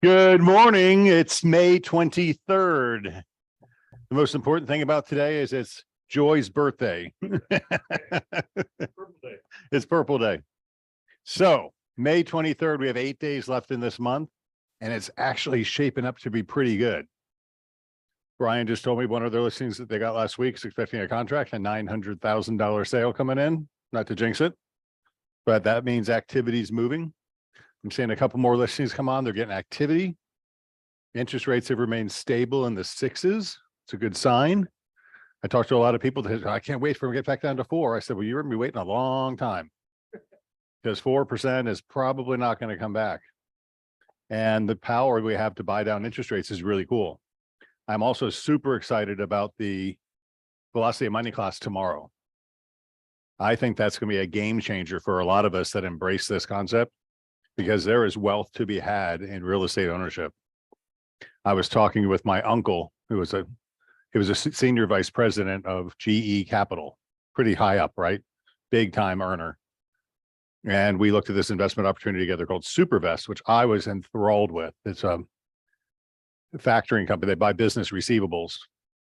Good morning. It's May 23rd. The most important thing about today is it's Joy's birthday. It's Purple Day. So May 23rd, we have 8 days left in this month, and it's actually shaping up to be pretty good. Brian just told me one of their listings that they got last week is expecting a contract, a $900,000 sale coming in, not to jinx it, but that means activity's moving. I'm seeing a couple more listings come on. They're getting activity. Interest rates have remained stable in the sixes. It's a good sign. I talked to a lot of people that I can't wait for them to get back down to 4. I said, well, you're going to be waiting a long time because 4% is probably not going to come back. And the power we have to buy down interest rates is really cool. I'm also super excited about the velocity of money class tomorrow. I think that's going to be a game changer for a lot of us that embrace this concept, because there is wealth to be had in real estate ownership. I was talking with my uncle, he was a senior vice president of GE Capital, pretty high up, right? Big time earner. And we looked at this investment opportunity together called SuperVest, which I was enthralled with. It's a factoring company. They buy business receivables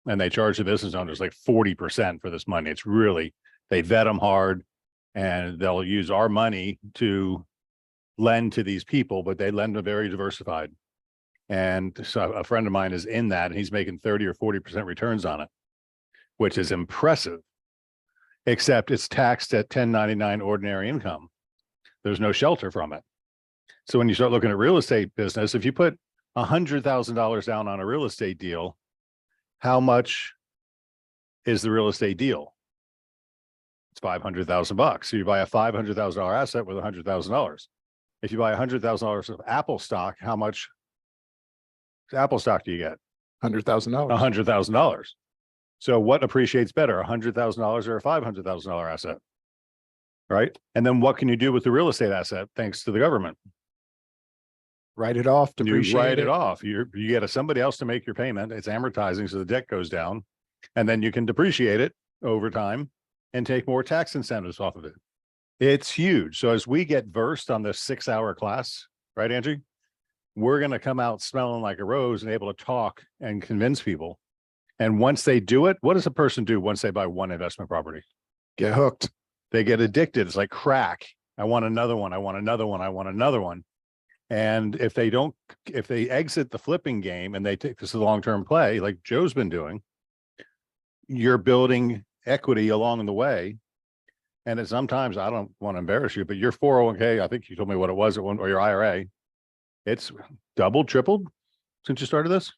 and they charge the business owners like 40% for this money. It's really, they vet them hard, and they'll use our money to lend to these people, but they lend them very diversified. And so a friend of mine is in that, and he's making 30 or 40% returns on it, which is impressive, except it's taxed at 1099 ordinary income. There's no shelter from it. So when you start looking at real estate business, if you put $100,000 down on a real estate deal, how much is the real estate deal? It's $500,000. So you buy a $500,000 asset with $100,000. If you buy $100,000 of Apple stock, how much Apple stock do you get? $100,000. $100,000. So what appreciates better, $100,000 or a $500,000 asset? Right. And then what can you do with the real estate asset thanks to the government? Write it off, depreciate You write it off. You get somebody else to make your payment. It's amortizing, so the debt goes down, and then you can depreciate it over time and take more tax incentives off of it. It's huge. So as we get versed on this 6-hour class, right, Angie, we're going to come out smelling like a rose and able to talk and convince people. And once they do it, what does a person do once they buy one investment property? Get hooked. They get addicted. It's like crack. I want another one. I want another one. I want another one. And if they exit the flipping game and they take this as a long-term play, like Joe's been doing, you're building equity along the way. And it's sometimes, I don't want to embarrass you, but your 401k, I think you told me what it was at one, or your IRA, it's doubled, tripled since you started this.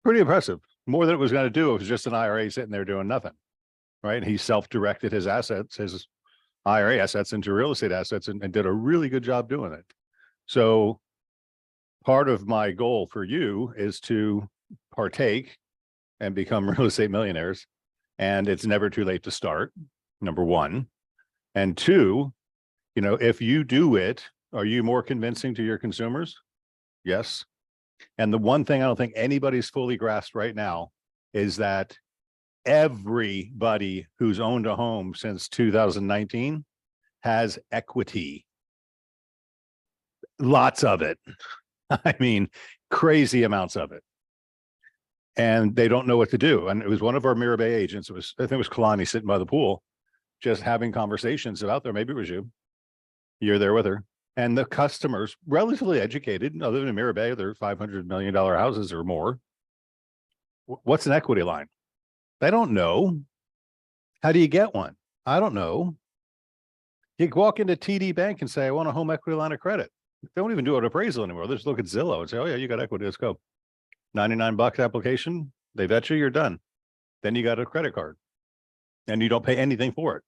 Pretty impressive. More than it was going to do. It was just an IRA sitting there doing nothing, right? He self-directed his assets, his IRA assets into real estate assets, and did a really good job doing it. So part of my goal for you is to partake and become real estate millionaires. And it's never too late to start, number one. And two, if you do it, are you more convincing to your consumers? Yes. And the one thing I don't think anybody's fully grasped right now is that everybody who's owned a home since 2019 has equity. Lots of it. I mean, crazy amounts of it. And they don't know what to do. And it was one of our Mirror Bay agents. I think it was Kalani sitting by the pool, just having conversations about there. Maybe it was you. You're there with her. And the customers, relatively educated, other than Mirror Bay, they're $500 million houses or more. What's an equity line? They don't know. How do you get one? I don't know. You walk into TD Bank and say, I want a home equity line of credit. They don't even do an appraisal anymore. They just look at Zillow and say, oh yeah, you got equity, let's go. $99 application. They vet you, you're done. Then you got a credit card and you don't pay anything for it.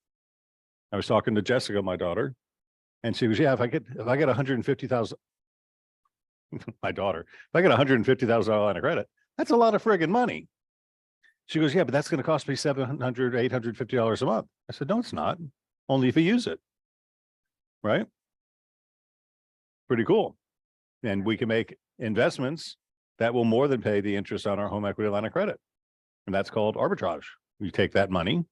I was talking to Jessica, my daughter, and she goes, yeah, if I get 150,000, my daughter, if I get $150,000 line of credit, that's a lot of friggin' money. She goes, yeah, but that's going to cost me $700, $850 a month. I said, no, it's not. Only if you use it. Right? Pretty cool. And we can make investments that will more than pay the interest on our home equity line of credit. And that's called arbitrage. You take that money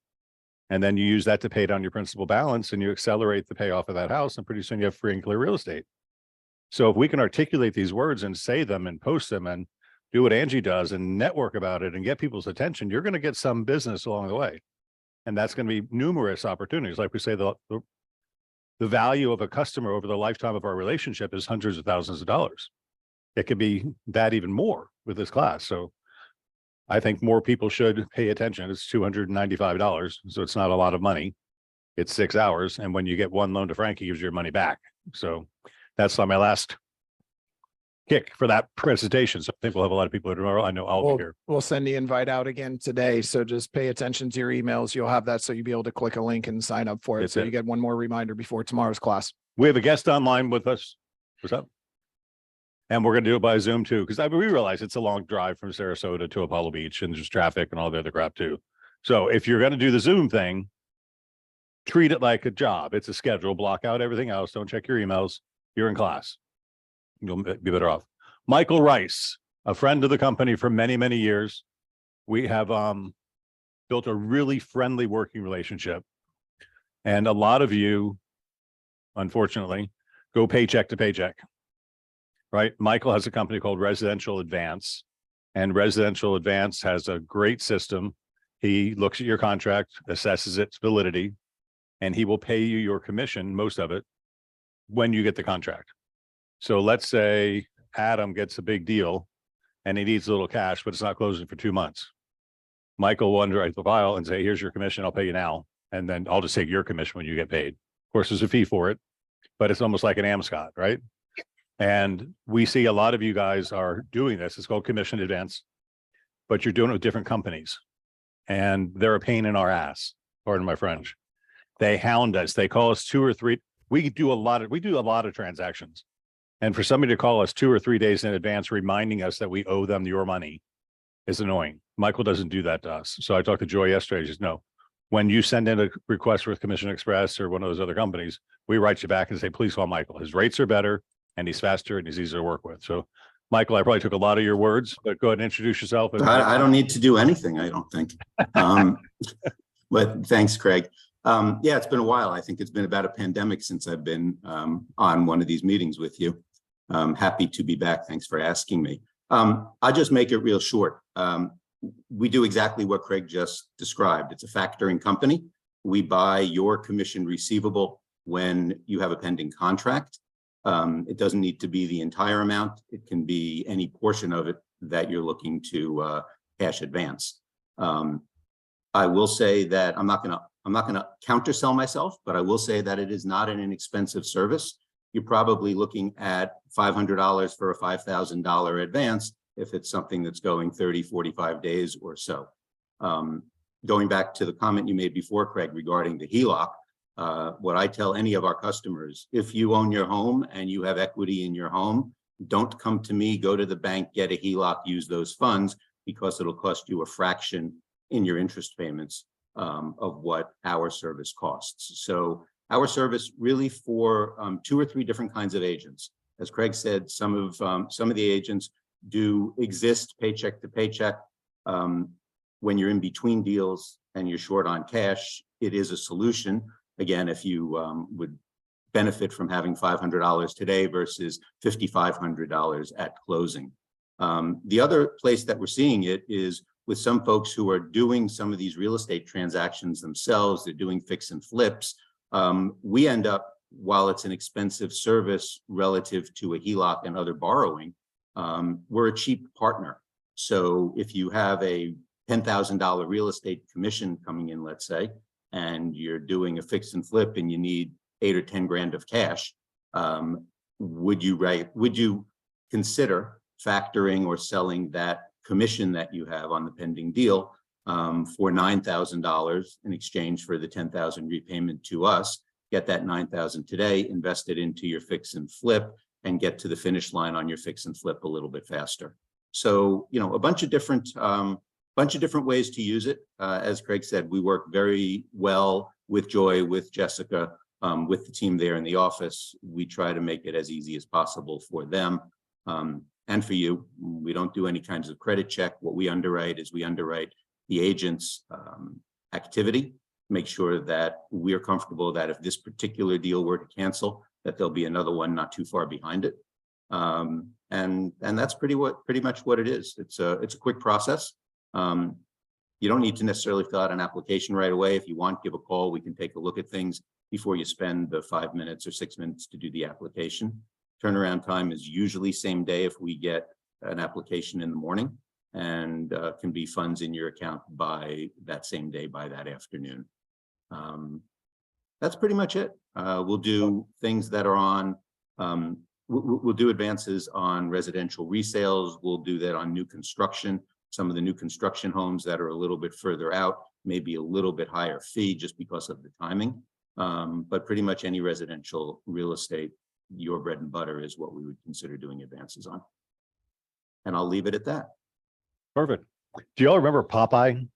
and then you use that to pay down your principal balance, and you accelerate the payoff of that house. And pretty soon you have free and clear real estate. So if we can articulate these words and say them and post them and do what Angie does and network about it and get people's attention, you're going to get some business along the way. And that's going to be numerous opportunities. Like we say, the value of a customer over the lifetime of our relationship is hundreds of thousands of dollars. It could be that even more with this class. So I think more people should pay attention. It's $295. So it's not a lot of money. It's 6 hours. And when you get one loan to Frank, he gives you your money back. So that's my last kick for that presentation. So I think we'll have a lot of people tomorrow. I know I'll be here. We'll send the invite out again today. So just pay attention to your emails. You'll have that. So you'll be able to click a link and sign up for it. That's So it. you get one more reminder before tomorrow's class. We have a guest online with us. What's up? And we're going to do it by Zoom too, because we realize it's a long drive from Sarasota to Apollo Beach and there's traffic and all the other crap too. So if you're going to do the Zoom thing, treat it like a job. It's a schedule, block out everything else. Don't check your emails. You're in class. You'll be better off. Michael Rice, a friend of the company for many, many years. We have built a really friendly working relationship. And a lot of you, unfortunately, go paycheck to paycheck. Right? Michael has a company called Residential Advance, and Residential Advance has a great system. He looks at your contract, assesses its validity, and he will pay you your commission, most of it, when you get the contract. So let's say Adam gets a big deal and he needs a little cash, but it's not closing for 2 months. Michael will underwrite the file and say, here's your commission, I'll pay you now. And then I'll just take your commission when you get paid. Of course, there's a fee for it, but it's almost like an Amscot, right? And we see a lot of you guys are doing this. It's called commission advance, but you're doing it with different companies and they're a pain in our ass. Pardon my French. They hound us. They call us 2 or 3. We do a lot of transactions. And for somebody to call us 2 or 3 days in advance, reminding us that we owe them your money is annoying. Michael doesn't do that to us. So I talked to Joy yesterday. She says, no, when you send in a request with Commission Express or one of those other companies, we write you back and say, please call Michael. His rates are better and he's faster and he's easier to work with. So Michael, I probably took a lot of your words, but go ahead and introduce yourself. And I don't need to do anything, I don't think. But thanks, Craig. Yeah, it's been a while. I think it's been about a pandemic since I've been on one of these meetings with you. Happy to be back. Thanks for asking me. I'll just make it real short. We do exactly what Craig just described. It's a factoring company. We buy your commission receivable when you have a pending contract. It doesn't need to be the entire amount. It can be any portion of it that you're looking to cash advance. I will say that I'm not gonna countersell myself, but I will say that it is not an inexpensive service. You're probably looking at $500 for a $5,000 advance if it's something that's going 30, 45 days or so. Going back to the comment you made before, Craig, regarding the HELOC, what I tell any of our customers, if you own your home and you have equity in your home, don't come to me, go to the bank, get a HELOC, use those funds, because it'll cost you a fraction in your interest payments of what our service costs. So our service really for 2 or 3 different kinds of agents. As Craig said, some of the agents do exist paycheck to paycheck. When you're in between deals and you're short on cash, it is a solution. Again, if you would benefit from having $500 today versus $5,500 at closing. The other place that we're seeing it is with some folks who are doing some of these real estate transactions themselves. They're doing fix and flips. We end up, while it's an expensive service relative to a HELOC and other borrowing, we're a cheap partner. So if you have a $10,000 real estate commission coming in, let's say, and you're doing a fix and flip and you need 8 or 10 grand of cash, would you consider factoring or selling that commission that you have on the pending deal for $9,000 in exchange for the $10,000 repayment to us? Get that $9,000 today, invest it into your fix and flip, and get to the finish line on your fix and flip a little bit faster. So, you know, a bunch of different ways to use it. As Craig said, we work very well with Joy, with Jessica, with the team there in the office. We try to make it as easy as possible for them and for you. We don't do any kinds of credit check. What we underwrite is we underwrite the agent's activity, make sure that we're comfortable that if this particular deal were to cancel, that there'll be another one not too far behind it. And that's pretty much what it is. It's a quick process. You don't need to necessarily fill out an application right away. If you want, give a call. We can take a look at things before you spend the 5 minutes or 6 minutes to do the application. Turnaround time is usually same day if we get an application in the morning, and can be funds in your account by that same day, by that afternoon. That's pretty much it. We'll do things that are on, we'll do advances on residential resales. We'll do that on new construction. Some of the new construction homes that are a little bit further out, maybe a little bit higher fee just because of the timing. But pretty much any residential real estate, your bread and butter is what we would consider doing advances on. And I'll leave it at that. Perfect. Do y'all remember Popeye?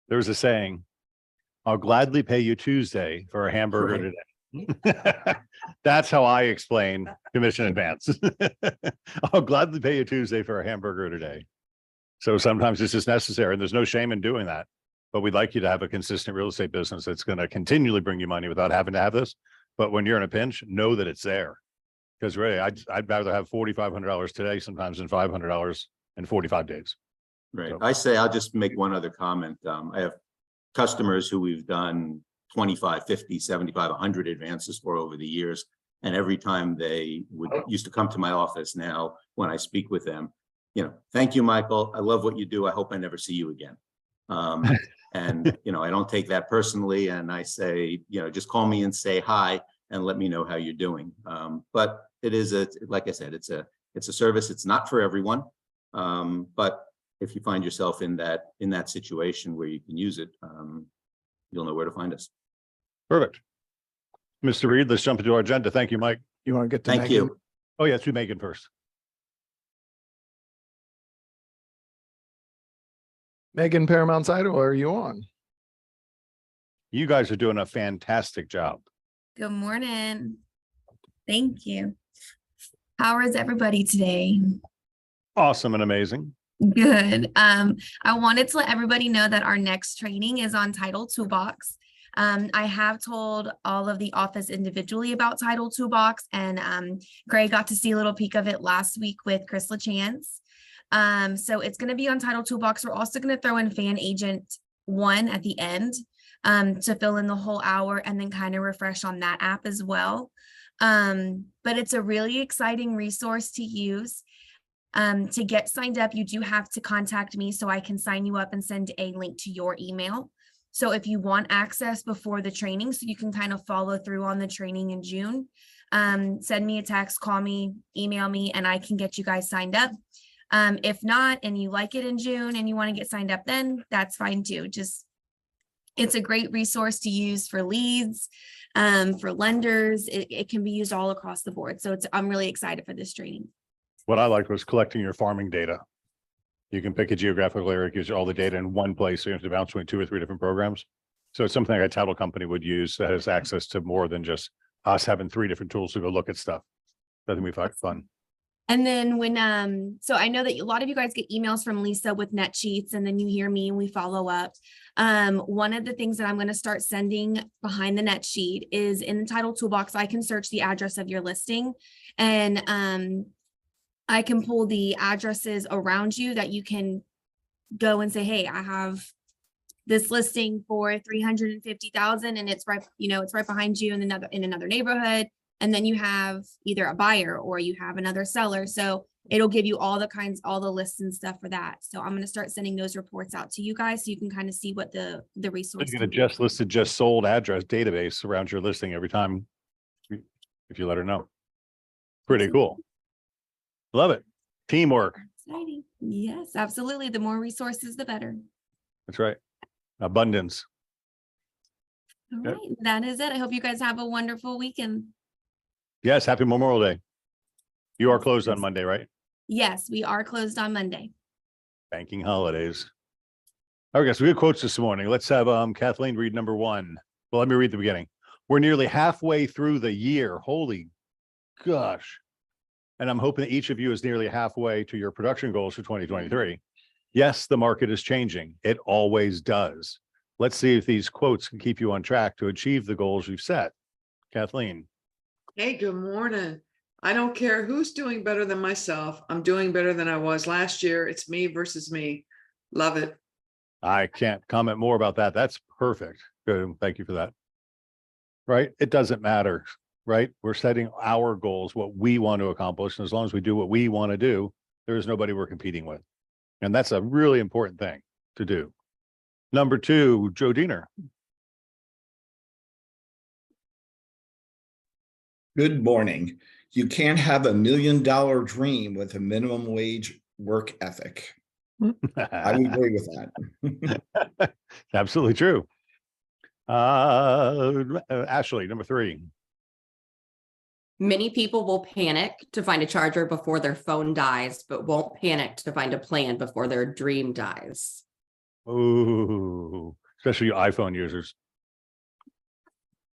There was a saying, I'll gladly pay you Tuesday for a hamburger today. That's how I explain commission advance. I'll gladly pay you Tuesday for a hamburger today. So sometimes it's just necessary, and there's no shame in doing that. But we'd like you to have a consistent real estate business that's going to continually bring you money without having to have this. But when you're in a pinch, know that it's there. Because really, I'd rather have $4,500 today sometimes than $500 in 45 days. Right. So- I say, I'll just make one other comment. I have customers who we've done 25, 50, 75, 100 advances for over the years. And every time they used to come to my office, now when I speak with them, thank you, Michael. I love what you do. I hope I never see you again. And, I don't take that personally. And I say, just call me and say hi and let me know how you're doing. But it is like I said, it's a service. It's not for everyone. But if you find yourself in that situation where you can use it, you'll know where to find us. Perfect. Mr. Reed, let's jump into our agenda. Thank you, Mike. You want to get to Thank Megan? you. Oh, yeah, to Megan first. Megan Paramount Idaho, are you on? You guys are doing a fantastic job. Good morning. Thank you. How is everybody today? Awesome and amazing. Good. I wanted to let everybody know that our next training is on Title Toolbox. I have told all of the office individually about Title Toolbox, and Gray got to see a little peek of it last week with Chris LaChance. So it's going to be on Title Toolbox. We're also going to throw in Fan Agent 1 at the end to fill in the whole hour and then kind of refresh on that app as well. But it's a really exciting resource to use. To get signed up, you do have to contact me so I can sign you up and send a link to your email. So if you want access before the training, so you can kind of follow through on the training in June, send me a text, call me, email me, and I can get you guys signed up. If not, and you like it in June and you want to get signed up, then that's fine too. It's a great resource to use for leads, for lenders. It can be used all across the board. So I'm really excited for this training. What I liked was collecting your farming data. You can pick a geographical area, gives you all the data in one place. So you have to bounce between 2 or 3 different programs. So it's something like a title company would use that has access to more than just us having 3 different tools to go look at stuff. I think we find fun. And then so I know that a lot of you guys get emails from Lisa with net sheets, and then you hear me and we follow up. One of the things that I'm going to start sending behind the net sheet is in the Title Toolbox. I can search the address of your listing, and I can pull the addresses around you that you can go and say, hey, I have this listing for 350,000 and it's right, it's right behind you in another neighborhood. And then you have either a buyer or you have another seller. So it'll give you all the lists and stuff for that. So I'm going to start sending those reports out to you guys so you can kind of see what the resource. You get a just listed, just sold address database around your listing every time if you let her know. Pretty cool. Love it. Teamwork. Exciting. Yes, absolutely. The more resources, the better. That's right. Abundance. All Yep. right. That is it. I hope you guys have a wonderful weekend. Yes. Happy Memorial Day. You are closed on Monday, right? Yes, we are closed on Monday. Banking holidays. Okay, so we have quotes this morning. Let's have Kathleen read number 1. Well, let me read the beginning. We're nearly halfway through the year. Holy gosh. And I'm hoping that each of you is nearly halfway to your production goals for 2023. Yes, the market is changing. It always does. Let's see if these quotes can keep you on track to achieve the goals you've set. Kathleen. Hey, good morning. I don't care who's doing better than myself. I'm doing better than I was last year. It's me versus me. Love it. I can't comment more about that. That's perfect. Good. Thank you for that. Right? It doesn't matter, right? We're setting our goals, what we want to accomplish. And as long as we do what we want to do, there is nobody we're competing with. And that's a really important thing to do. Number 2, Joe Diener. Good morning. You can't have $1 million dream with a minimum wage work ethic. I would agree with that. Absolutely true. Ashley, number 3. Many people will panic to find a charger before their phone dies, but won't panic to find a plan before their dream dies. Ooh, especially you iPhone users.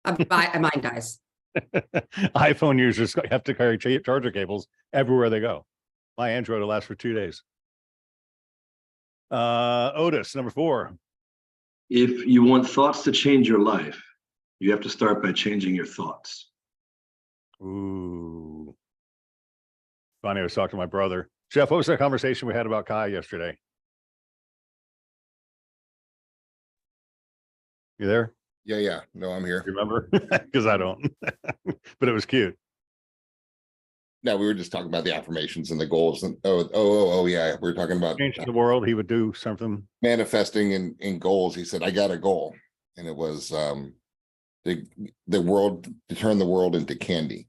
Mine dies. iPhone users have to carry charger cables everywhere they go. My Android will last for 2 days. Otis, number 4. If you want thoughts to change your life, you have to start by changing your thoughts. Ooh. Funny, I was talking to my brother. Jeff, what was that conversation we had about Kai yesterday? You there? Yeah. No, I'm here. You remember? Because I don't. But it was cute. No, we were just talking about the affirmations and the goals. And yeah. We were talking about Change the world. He would do something. manifesting in goals. He said, I got a goal. And it was the world, to turn the world into candy.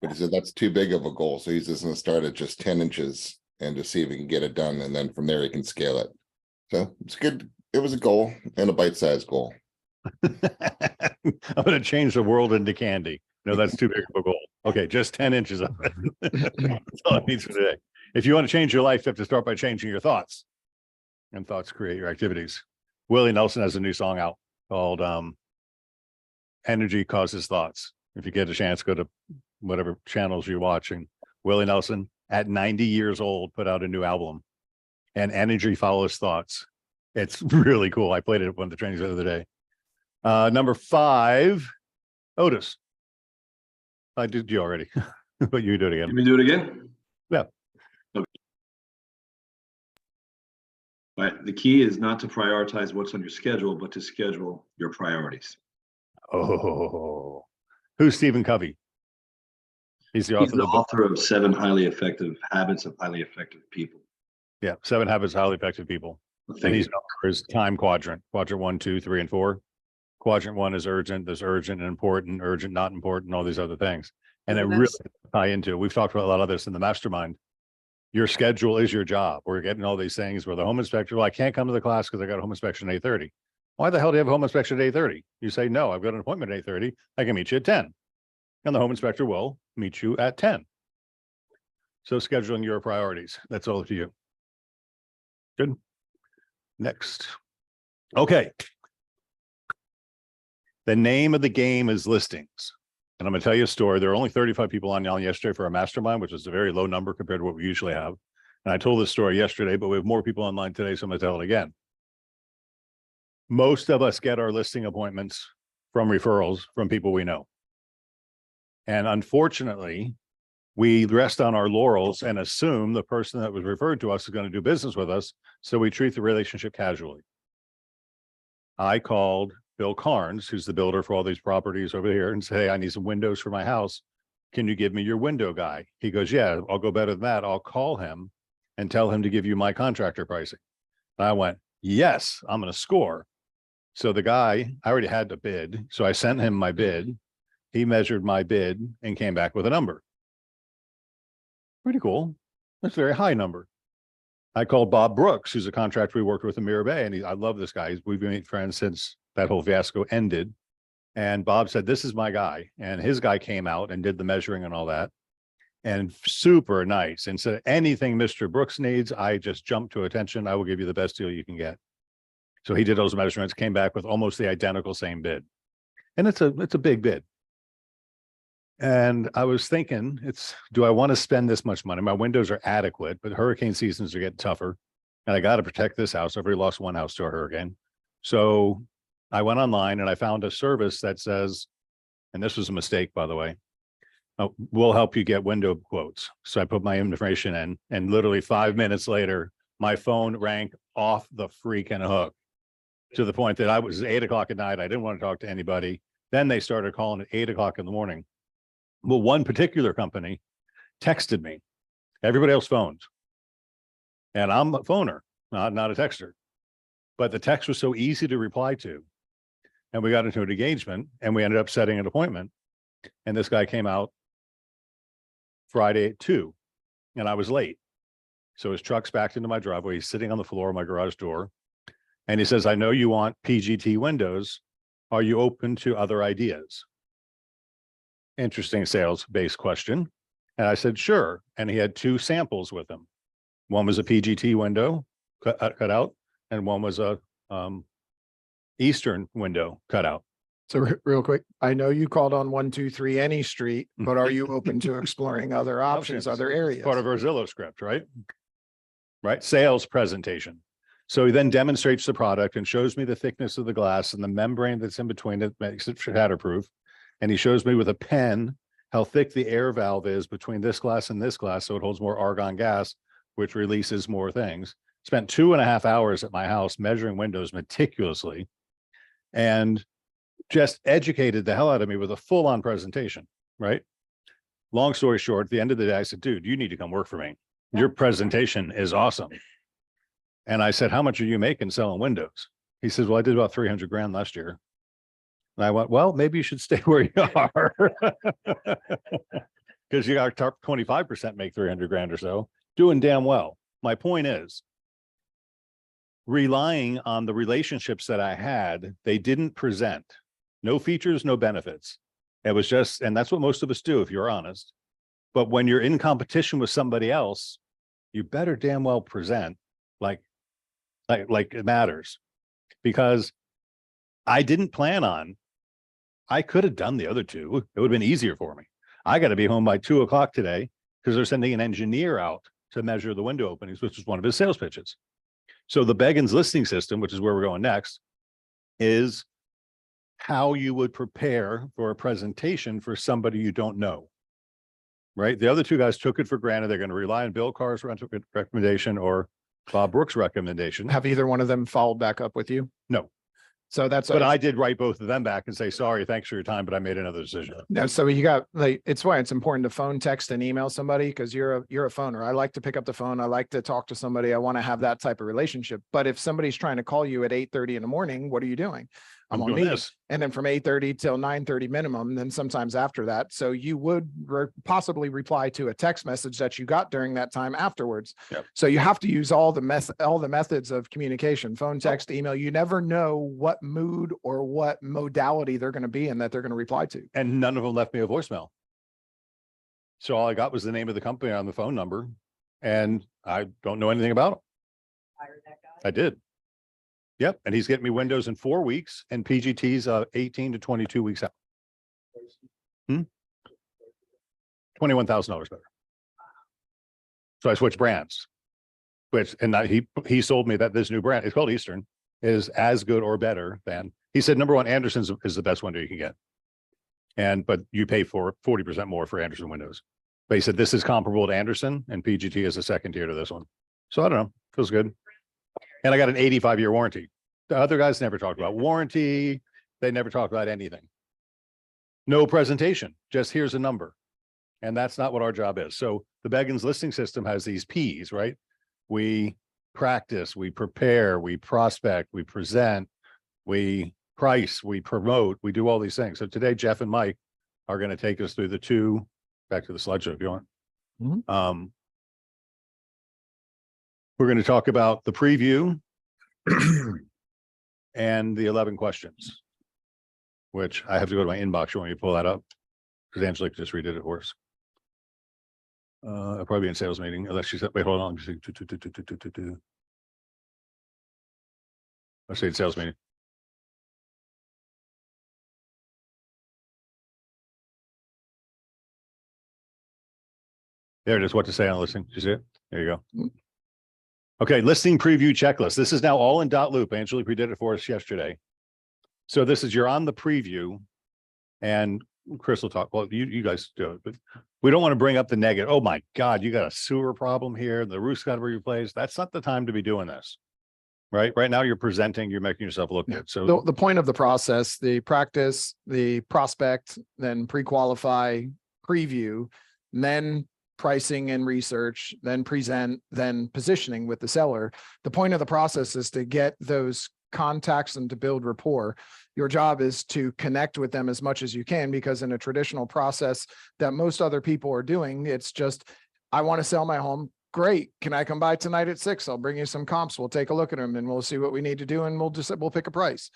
But he said that's too big of a goal. So he's just gonna start at just 10 inches and just see if he can get it done. And then from there he can scale it. So it's good. It was a goal and a bite-sized goal. I'm going to change the world into candy. No, that's too big of a goal. Okay, just 10 inches of it. That's all it needs for today. If you want to change your life, you have to start by changing your thoughts. And thoughts create your activities. Willie Nelson has a new song out called Energy Causes Thoughts. If you get a chance, go to whatever channels you're watching. Willie Nelson, at 90 years old, put out a new album. And energy follows thoughts. It's really cool. I played it at one of the trainings the other day. Number 5, Otis. I did you already, but you do it again. Let me do it again. Yeah. Okay. Right. The key is not to prioritize what's on your schedule, but to schedule your priorities. Oh, who's Stephen Covey? He's the author, He's the author of 7 Highly Effective Habits of Highly Effective People. Yeah, 7 Habits of Highly Effective People. And he's known for his time quadrant 1, 2, 3, and 4. Quadrant 1 is urgent, there's urgent and important, urgent, not important, all these other things. And it really tie into it. We've talked about a lot of this in the mastermind. Your schedule is your job. We're getting all these things where the home inspector, well, I can't come to the class because I got a home inspection at 8:30. Why the hell do you have a home inspection at 8:30? You say, no, I've got an appointment at 8:30. I can meet you at 10. And the home inspector will meet you at 10. So scheduling your priorities, that's all to you. Good. Next. Okay. The name of the game is listings. And I'm going to tell you a story. There were only 35 people on yesterday for our mastermind, which is a very low number compared to what we usually have. And I told this story yesterday, but we have more people online today, so I'm going to tell it again. Most of us get our listing appointments from referrals from people we know. And unfortunately, we rest on our laurels and assume the person that was referred to us is going to do business with us. So we treat the relationship casually. I called Bill Carnes, who's the builder for all these properties over here, and say, hey, I need some windows for my house. Can you give me your window guy? He goes, yeah, I'll go better than that. I'll call him and tell him to give you my contractor pricing. And I went, yes, I'm going to score. So the guy, I already had to bid. So I sent him my bid. He measured my bid and came back with a number. Pretty cool. That's a very high number. I called Bob Brooks, who's a contractor we worked with in Mirror Bay. And I love this guy. We've been friends since that whole fiasco ended. And Bob said, this is my guy. And his guy came out and did the measuring and all that. And super nice. And said, anything Mr. Brooks needs, I just jump to attention. I will give you the best deal you can get. So he did those measurements, came back with almost the identical same bid. And it's a big bid. And I was thinking, do I want to spend this much money? My windows are adequate, but hurricane seasons are getting tougher. And I got to protect this house. I've already lost one house to a hurricane. So I went online and I found a service that says, and this was a mistake, by the way. oh, we'll help you get window quotes. So I put my information in, and literally 5 minutes later, my phone rang off the freaking hook to the point that I was 8 o'clock at night. I didn't want to talk to anybody. Then they started calling at 8 o'clock in the morning. Well, one particular company texted me. Everybody else phoned. And I'm a phoner, not a texter. But the text was so easy to reply to. And we got into an engagement and we ended up setting an appointment. And this guy came out Friday at 2, and I was late. So his truck's backed into my driveway. He's sitting on the floor of my garage door. And he says, I know you want PGT windows. Are you open to other ideas? Interesting sales-based question. And I said, sure. And he had 2 samples with him. One was a PGT window cut out, and one was a Eastern window cut out. So real quick, I know you called on 123 Any Street, but are you open to exploring other options, other areas? Part of our Zillow script, right? Right, sales presentation. So he then demonstrates the product and shows me the thickness of the glass and the membrane that's in between it makes it shatterproof. And he shows me with a pen how thick the air valve is between this glass and this glass, so it holds more argon gas, which releases more things. Spent 2.5 hours at my house measuring windows meticulously, and just educated the hell out of me with a full-on presentation, right? Long story short, at the end of the day, I said, dude, you need to come work for me. Your presentation is awesome. And I said, how much are you making selling windows? He says, well, I did about 300 grand last year. And I went, well, maybe you should stay where you are. Because you got 25% make 300 grand or so, doing damn well. My point is, relying on the relationships that I had, they didn't present. No features, no benefits. It was just, and that's what most of us do, if you're honest. But when you're in competition with somebody else, you better damn well present like it matters. Because I didn't plan on, I could have done the other 2. It would have been easier for me. I got to be home by 2 o'clock today because they're sending an engineer out to measure the window openings, which was one of his sales pitches. So the Beggins listing system, which is where we're going next, is how you would prepare for a presentation for somebody you don't know, right? The other 2 guys took it for granted. They're going to rely on Bill Carr's recommendation or Bob Brooks' recommendation. Have either one of them followed back up with you? No. So that's, But I did write both of them back and say, sorry, thanks for your time, but I made another decision. no, so you got like, it's why it's important to phone, text, and email somebody, because you're a phoner. I like to pick up the phone. I like to talk to somebody. I want to have that type of relationship. But if somebody's trying to call you at 8:30 in the morning, what are you doing? I'm on doing meeting. this. And then from 8:30 till 9:30 minimum, then sometimes after that. So you would possibly reply to a text message that you got during that time afterwards. Yep. So you have to use all the methods of communication, phone, text, email. You never know what mood or what modality they're going to be in that they're going to reply to. And none of them left me a voicemail. So all I got was the name of the company on the phone number, and I don't know anything about them. I did. Yep. And he's getting me windows in 4 weeks and PGT's 18 to 22 weeks out. $21,000 better. So I switched brands, he sold me that this new brand, it's called Eastern, is as good or better than, he said, number one, Anderson's is the best window you can get. But you pay for 40% more for Anderson windows. But he said, this is comparable to Anderson, and PGT is a second tier to this one. So I don't know, feels good. And I got an 85-year warranty. The other guys never talked about warranty. They never talked about anything. No presentation, just here's a number. And that's not what our job is. So the Beggins listing system has these P's, right? We practice, we prepare, we prospect, we present, we price, we promote, we do all these things. So today, Jeff and Mike are going to take us through the 2, back to the slideshow if you want. Mm-hmm. We're going to talk about the preview and the 11 questions, which I have to go to my inbox. You want me to pull that up? Because Angelique just redid it for us. I'll probably be in sales meeting unless she said, wait, hold on. I'll say it's sales meeting. There it is. What to say on listing. Did you see it? There you go. Okay, listing preview checklist. This is now all in .loop. Angelique redid it for us yesterday. So this is, you're on the preview, and Chris will talk, well, you guys do it, but we don't want to bring up the negative. Oh my God, you got a sewer problem here. The roof's got to be replaced. That's not the time to be doing this. Right? Right now you're presenting, you're making yourself look good. So The point of the process, the practice, the prospect, then pre-qualify, preview, then pricing and research, then present, then positioning with the seller. The point of the process is to get those contacts and to build rapport. Your job is to connect with them as much as you can, because in a traditional process that most other people are doing, it's just, I want to sell my home. Great. Can I come by tonight at 6? I'll bring you some comps. We'll take a look at them and we'll see what we need to do. And we'll pick a price.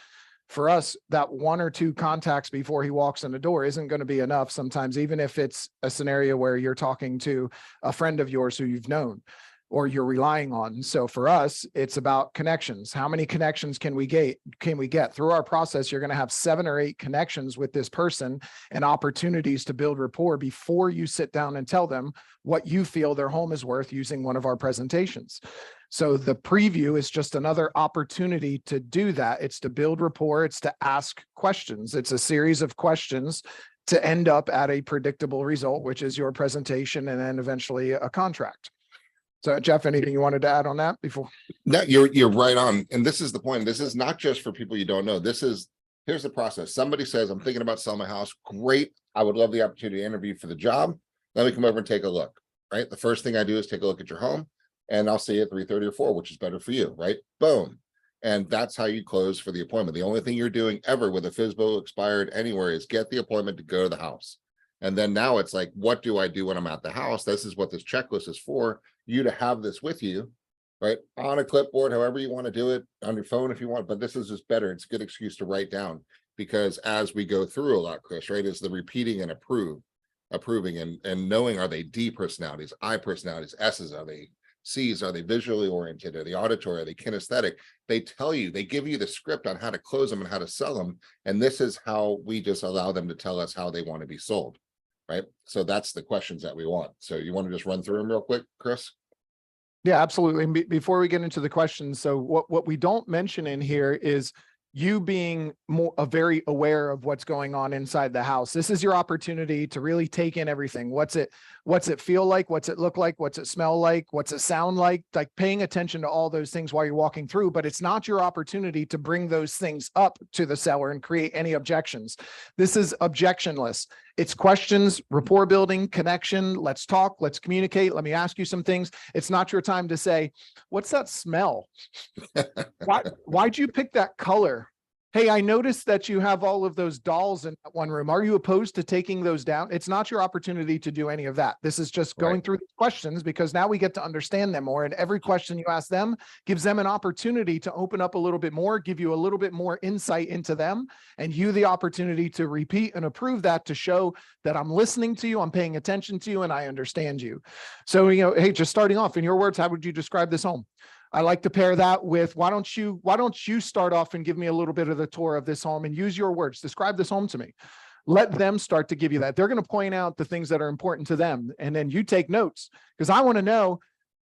For us, that 1 or 2 contacts before he walks in the door isn't going to be enough. Sometimes, even if it's a scenario where you're talking to a friend of yours who you've known or you're relying on. So for us, it's about connections. How many connections can we get through our process? You're going to have 7 or 8 connections with this person and opportunities to build rapport before you sit down and tell them what you feel their home is worth using one of our presentations. So the preview is just another opportunity to do that. It's to build rapport. It's to ask questions. It's a series of questions to end up at a predictable result, which is your presentation and then eventually a contract. So Jeff, anything you wanted to add on that before? No, you're right on. And this is the point. This is not just for people you don't know. Here's the process. Somebody says, I'm thinking about selling my house. Great. I would love the opportunity to interview for the job. Let me come over and take a look, right? The first thing I do is take a look at your home and I'll see you at 3:30 or 4, which is better for you, right? Boom. And that's how you close for the appointment. The only thing you're doing ever with a FSBO expired anywhere is get the appointment to go to the house. And then now it's like, what do I do when I'm at the house? This is what this checklist is for. You to have this with you, right? On a clipboard, however you want to do it, on your phone if you want, but this is just better. It's a good excuse to write down, because as we go through a lot, Chris, right, is the repeating and approving and knowing, are they D personalities, I personalities, S's, are they C's, are they visually oriented, are they auditory, are they kinesthetic? They tell you, they give you the script on how to close them and how to sell them. And this is how we just allow them to tell us how they want to be sold. Right. So that's the questions that we want. So you want to just run through them real quick, Chris? Yeah, absolutely. And before we get into the questions, so what we don't mention in here is you being very aware of what's going on inside the house. This is your opportunity to really take in everything. What's it feel like? What's it look like? What's it smell like? What's it sound like paying attention to all those things while you're walking through, but it's not your opportunity to bring those things up to the seller and create any objections. This is objectionless. It's questions, rapport building, connection. Let's talk, let's communicate. Let me ask you some things. It's not your time to say, what's that smell? Why'd you pick that color? Hey, I noticed that you have all of those dolls in that one room. Are you opposed to taking those down? It's not your opportunity to do any of that. This is just going through these questions, because now we get to understand them more. And every question you ask them gives them an opportunity to open up a little bit more, give you a little bit more insight into them, and you the opportunity to repeat and approve that, to show that I'm listening to you, I'm paying attention to you, and I understand you. So, hey, just starting off, in your words, how would you describe this home? I like to pair that with, why don't you start off and give me a little bit of the tour of this home and use your words, describe this home to me. Let them start to give you that. They're going to point out the things that are important to them. And then you take notes, because I want to know,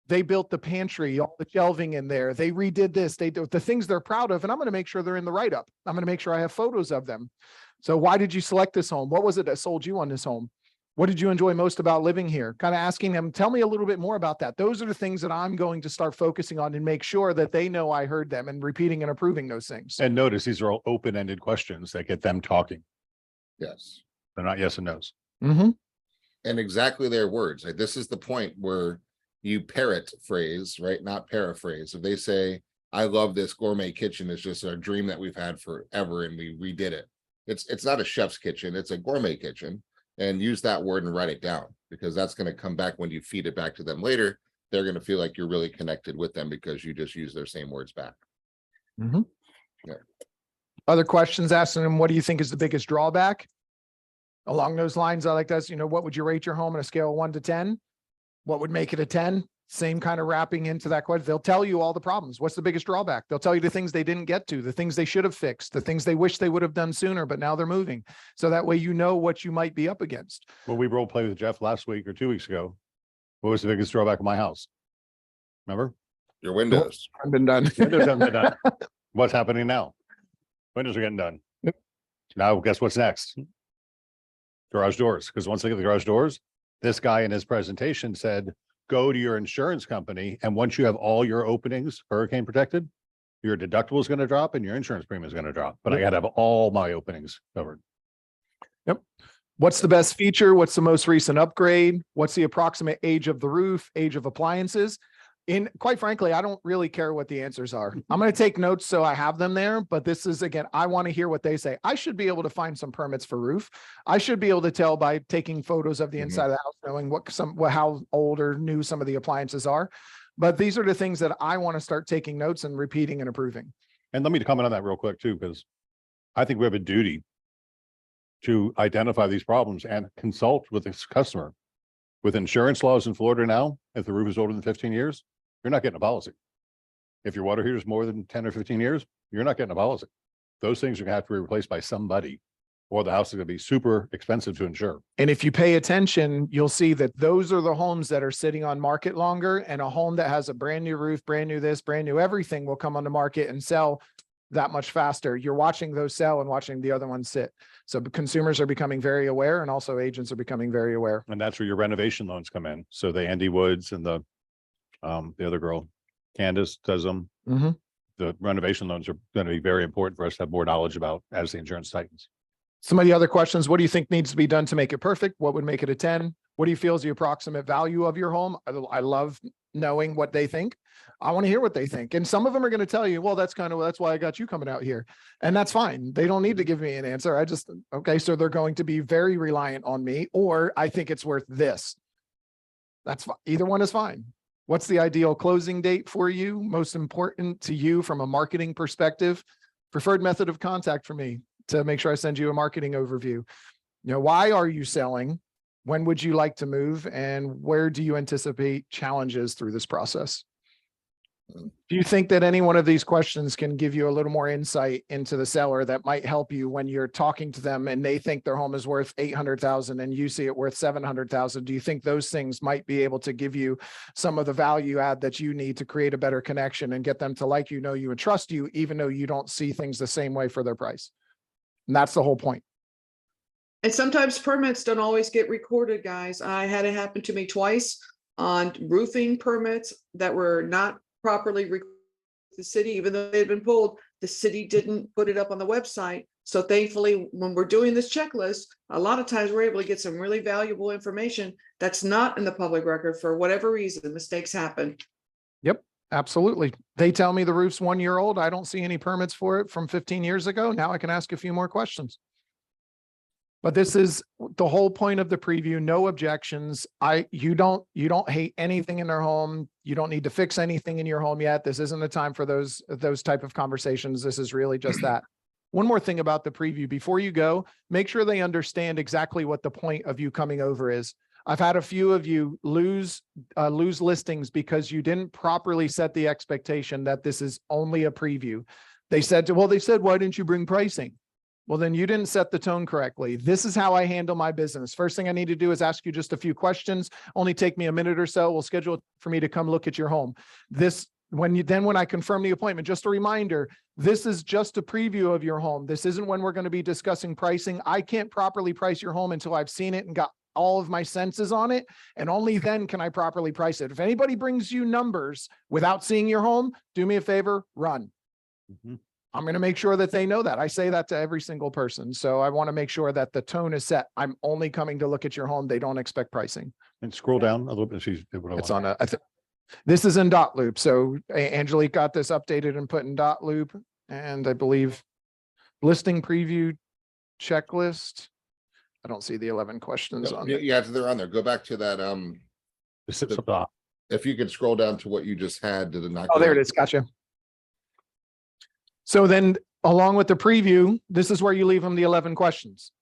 they built the pantry, all the shelving in there. They redid this, they do the things they're proud of. And I'm going to make sure they're in the write-up. I'm going to make sure I have photos of them. So why did you select this home? What was it that sold you on this home? What did you enjoy most about living here? Kind of asking them, tell me a little bit more about that. Those are the things that I'm going to start focusing on and make sure that they know I heard them, and repeating and approving those things. And notice these are all open-ended questions that get them talking. Yes. They're not yes and no's. Mm-hmm. And exactly their words. Like, this is the point where you parrot phrase, right? Not paraphrase. If they say, I love this gourmet kitchen, it's just a dream that we've had forever and we redid it. It's not a chef's kitchen, it's a gourmet kitchen. And use that word and write it down, because that's going to come back when you feed it back to them later. They're going to feel like you're really connected with them because you just use their same words back. Mm-hmm. Yeah. Other questions, asking them, what do you think is the biggest drawback? Along those lines, I like this. What would you rate your home on a scale of 1 to 10? What would make it a 10? Same kind of wrapping into that question. They'll tell you all the problems. What's the biggest drawback? They'll tell you the things they didn't get to, the things they should have fixed, the things they wish they would have done sooner, but now they're moving. So that way, you know what you might be up against. Well, we role played with Jeff last week or 2 weeks ago. What was the biggest drawback of my house? Remember? Your windows. I've been done. Windows haven't been done. What's happening now? Windows are getting done. Yep. Now, guess what's next? garage doors, because once they get the garage doors, this guy in his presentation said, go to your insurance company, and once you have all your openings hurricane protected, your deductible is going to drop and your insurance premium is going to drop, but I got to have all my openings covered. What's the best feature? What's the most recent upgrade? What's the approximate age of the roof, age of appliances? Quite frankly, I don't really care what the answers are. I'm going to take notes so I have them there, but this is, again, I want to hear what they say. I should be able to find some permits for roof. I should be able to tell by taking photos of the inside of the house, knowing how old or new some of the appliances are. But these are the things that I want to start taking notes and repeating and approving. And let me comment on that real quick too, because I think we have a duty to identify these problems and consult with this customer. With insurance laws in Florida now, if the roof is older than 15 years, you're not getting a policy. If your water heater is more than 10 or 15 years, you're not getting a policy. Those things are gonna have to be replaced by somebody, or the house is gonna be super expensive to insure. And if you pay attention, you'll see that those are the homes that are sitting on market longer, and a home that has a brand new roof, brand new this, brand new everything will come on the market and sell that much faster. You're watching those sell and watching the other ones sit. So consumers are becoming very aware, and also agents are becoming very aware. And that's where your renovation loans come in. So the Andy Woods and the other girl, Candace, does them. Mhm. The renovation loans are going to be very important for us to have more knowledge about as the insurance tightens. Some of the other questions: what do you think needs to be done to make it perfect? What would make it a 10? What do you feel is the approximate value of your home? I love knowing what they think. I want to hear what they think. And some of them are going to tell you, well, that's why I got you coming out here. And that's fine. They don't need to give me an answer. Okay, so they're going to be very reliant on me, or I think it's worth this. That's fine. Either one is fine. What's the ideal closing date for you? Most important to you from a marketing perspective? Preferred method of contact for me to make sure I send you a marketing overview. Why are you selling? When would you like to move? And where do you anticipate challenges through this process? Do you think that any one of these questions can give you a little more insight into the seller that might help you when you're talking to them and they think their home is worth 800,000 and you see it worth 700,000? Do you think those things might be able to give you some of the value add that you need to create a better connection and get them to like you, know you, and trust you, even though you don't see things the same way for their price? And that's the whole point. And sometimes permits don't always get recorded, guys. I had it happen to me twice on roofing permits that were not properly recorded. The city, even though they had been pulled, the city didn't put it up on the website. So thankfully, when we're doing this checklist, a lot of times we're able to get some really valuable information that's not in the public record for whatever reason. Mistakes happen. Yep, absolutely. They tell me the roof's 1 year old. I don't see any permits for it from 15 years ago. Now I can ask a few more questions. But this is the whole point of the preview. No objections. You don't hate anything in their home. You don't need to fix anything in your home yet. This isn't the time for those type of conversations. This is really just that. One more thing about the preview before you go, make sure they understand exactly what the point of you coming over is. I've had a few of you lose listings because you didn't properly set the expectation that this is only a preview. They said, why didn't you bring pricing? Well, then you didn't set the tone correctly. This is how I handle my business. First thing I need to do is ask you just a few questions. Only take me a minute or so. We'll schedule it for me to come look at your home. When I confirm the appointment, just a reminder, this is just a preview of your home. This isn't when we're going to be discussing pricing. I can't properly price your home until I've seen it and got all of my senses on it. And only then can I properly price it. If anybody brings you numbers without seeing your home, do me a favor, run. Mhm. I'm going to make sure that they know that. I say that to every single person. So I want to make sure that the tone is set. I'm only coming to look at your home. They don't expect pricing. And scroll down a little bit. It's on this is in dot loop. So Angelique got this updated and put in dot loop. And I believe listing preview checklist. I don't see the 11 questions on it. Yeah, they're on there. Go back to that. If you could scroll down to what you just had to the knock. Oh, there it is. Gotcha. So then along with the preview, this is where you leave them the 11 questions.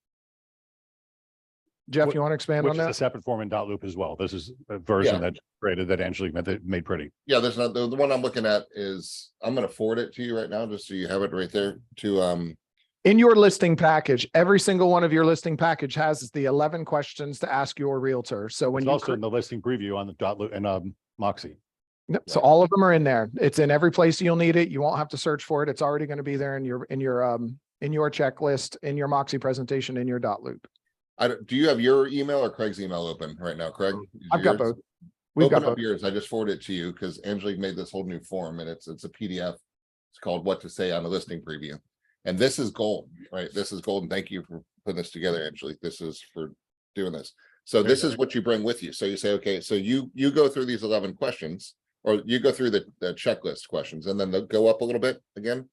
Jeff, you want to expand Which on is a that? separate form in dot loop as well. This is a version Yeah. that created that Angelique made pretty. Yeah, there's not the one I'm looking at is I'm going to forward it to you right now, just so you have it right there to In your listing package, every single one of your listing package has the 11 questions to ask your realtor. So when It's you also in the listing preview on the dot loop and Moxie. Yep. So all of them are in there. It's in every place you'll need it. You won't have to search for it. It's already going to be there in your checklist, in your Moxie presentation, in your dot loop. do you have your email or Craig's email open right now, Craig? I've got Yours? both. We've got Open up both. yours. I just forwarded it to you because Angelique made this whole new form and it's a PDF. It's called What to Say on a Listing Preview. And this is gold, right? This is gold. And thank you for putting this together, Angelique. This is for doing this. So this is what you bring with you. So you say, okay, so you go through these 11 questions, or you go through the checklist questions, and then they'll go up a little bit again.